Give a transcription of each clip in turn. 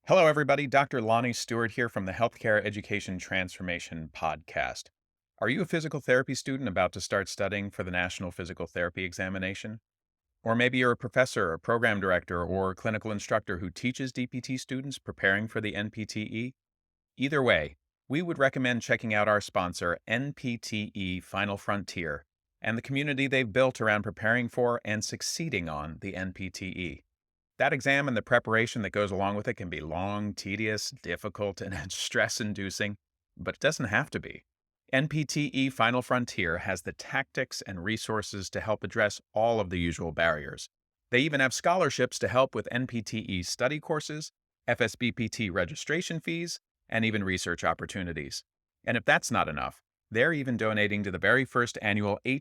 Hello, everybody. Dr. Lonnie Stewart here from the Healthcare Education Transformation Podcast. Are you a physical therapy student about to start studying for the National Physical Therapy Examination? Or maybe you're a professor, a program director, or clinical instructor who teaches DPT students preparing for the NPTE? Either way, we would recommend checking out our sponsor, NPTE Final Frontier, and the community they've built around preparing for and succeeding on the NPTE. That exam and the preparation that goes along with it can be long, tedious, difficult, and stress-inducing, but it doesn't have to be. NPTE Final Frontier has the tactics and resources to help address all of the usual barriers. They even have scholarships to help with NPTE study courses, FSBPT registration fees, and even research opportunities. And if that's not enough, they're even donating to the very first annual HET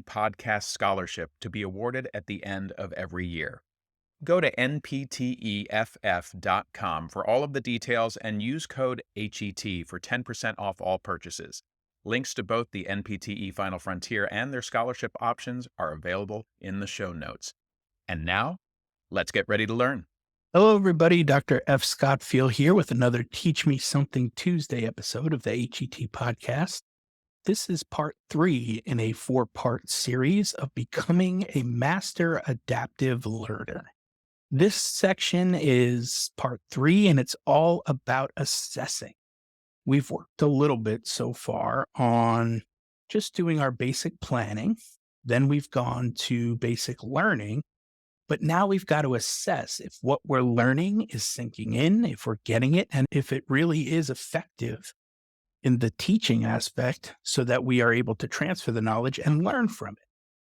Podcast Scholarship to be awarded at the end of every year. Go to npteff.com for all of the details and use code HET for 10% off all purchases. Links to both the NPTE Final Frontier and their scholarship options are available in the show notes. And now, let's get ready to learn. Hello, everybody. Dr. F. Scott Feil here with another Teach Me Something Tuesday episode of the HET Podcast. This is part 3 in a 4-part series of becoming a master adaptive learner. This section is part 3, and it's all about assessing. We've worked a little bit so far on just doing our basic planning. Then we've gone to basic learning. But now we've got to assess if what we're learning is sinking in, if we're getting it, and if it really is effective in the teaching aspect so that we are able to transfer the knowledge and learn from it.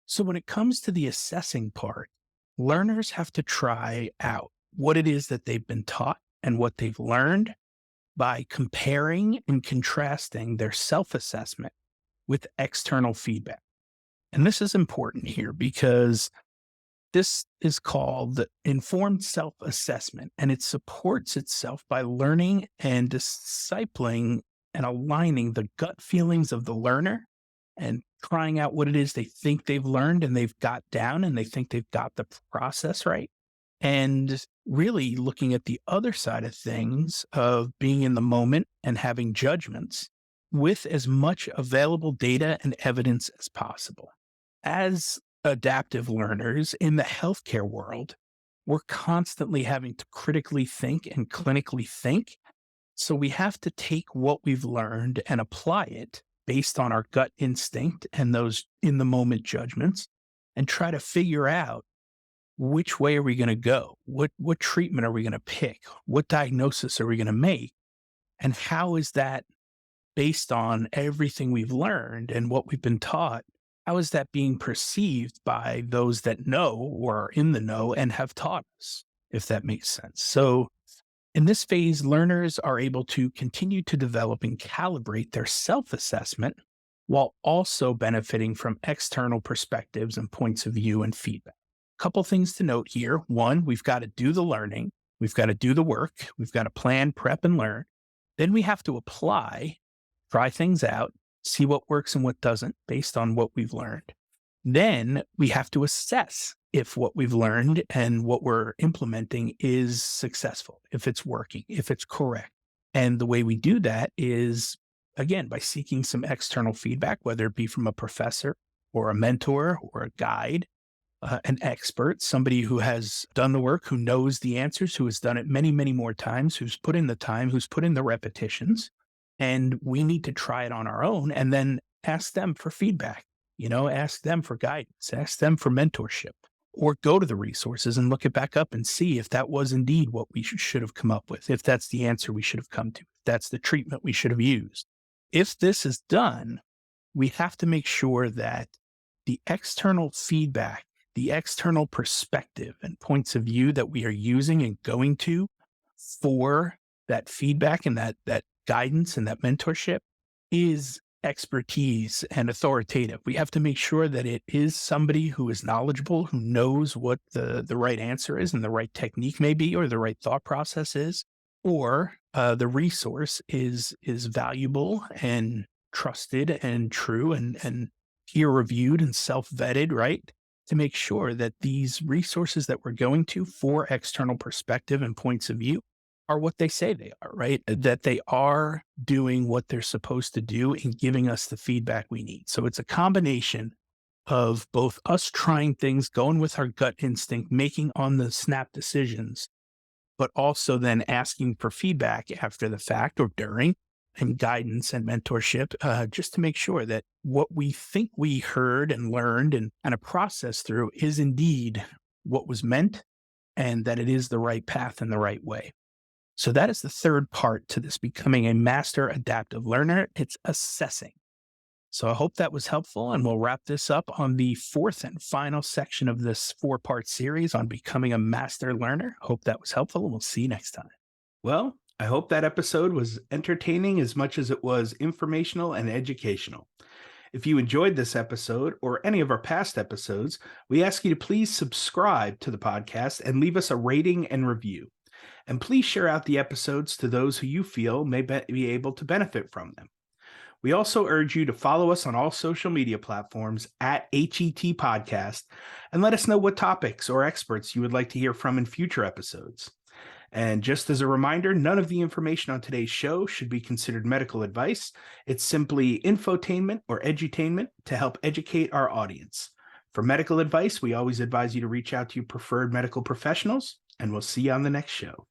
So when it comes to the assessing part, learners have to try out what it is that they've been taught and what they've learned by comparing and contrasting their self-assessment with external feedback. And this is important here because this is called informed self-assessment, and it supports itself by learning and discipling and aligning the gut feelings of the learner and trying out what it is they think they've learned and they've got down and they think they've got the process right. And really looking at the other side of things of being in the moment and having judgments with as much available data and evidence as possible. As adaptive learners in the healthcare world, we're constantly having to critically think and clinically think. So we have to take what we've learned and apply it based on our gut instinct and those in the moment judgments and try to figure out which way are we going to go? What treatment are we going to pick? What diagnosis are we going to make? And how is that based on everything we've learned and what we've been taught? How is that being perceived by those that know or are in the know and have taught us, if that makes sense? So in this phase, learners are able to continue to develop and calibrate their self-assessment while also benefiting from external perspectives and points of view and feedback. A couple things to note here. One, we've got to do the learning. We've got to do the work. We've got to plan, prep, and learn. Then we have to apply, try things out, see what works and what doesn't based on what we've learned. Then we have to assess if what we've learned and what we're implementing is successful, if it's working, if it's correct. And the way we do that is, again, by seeking some external feedback, whether it be from a professor or a mentor or a guide, an expert, somebody who has done the work, who knows the answers, who has done it many, many more times, who's put in the time, who's put in the repetitions. And we need to try it on our own and then ask them for feedback, ask them for guidance, ask them for mentorship, or go to the resources and look it back up and see if that was indeed what we should have come up with, if that's the answer we should have come to, if that's the treatment we should have used. If this is done, we have to make sure that the external feedback, the external perspective and points of view that we are using and going to for that feedback and that guidance and that mentorship is expertise and authoritative. We have to make sure that it is somebody who is knowledgeable, who knows what the right answer is and the right technique may be, or the right thought process is, or the resource is valuable and trusted and true and peer-reviewed and self-vetted, right? To make sure that these resources that we're going to for external perspective and points of view are what they say they are, right? That they are doing what they're supposed to do and giving us the feedback we need. So it's a combination of both us trying things, going with our gut instinct, making on the snap decisions, but also then asking for feedback after the fact or during and guidance and mentorship, just to make sure that what we think we heard and learned and kind of processed through is indeed what was meant and that it is the right path and the right way. So that is the third part to this becoming a master adaptive learner. It's assessing. So I hope that was helpful, and we'll wrap this up on the fourth and final section of this four-part series on becoming a master learner. Hope that was helpful, and we'll see you next time. Well, I hope that episode was entertaining as much as it was informational and educational. If you enjoyed this episode or any of our past episodes, we ask you to please subscribe to the podcast and leave us a rating and review. And please share out the episodes to those who you feel may be able to benefit from them. We also urge you to follow us on all social media platforms at HET Podcast and let us know what topics or experts you would like to hear from in future episodes. And just as a reminder, none of the information on today's show should be considered medical advice. It's simply infotainment or edutainment to help educate our audience. For medical advice, we always advise you to reach out to your preferred medical professionals, and we'll see you on the next show.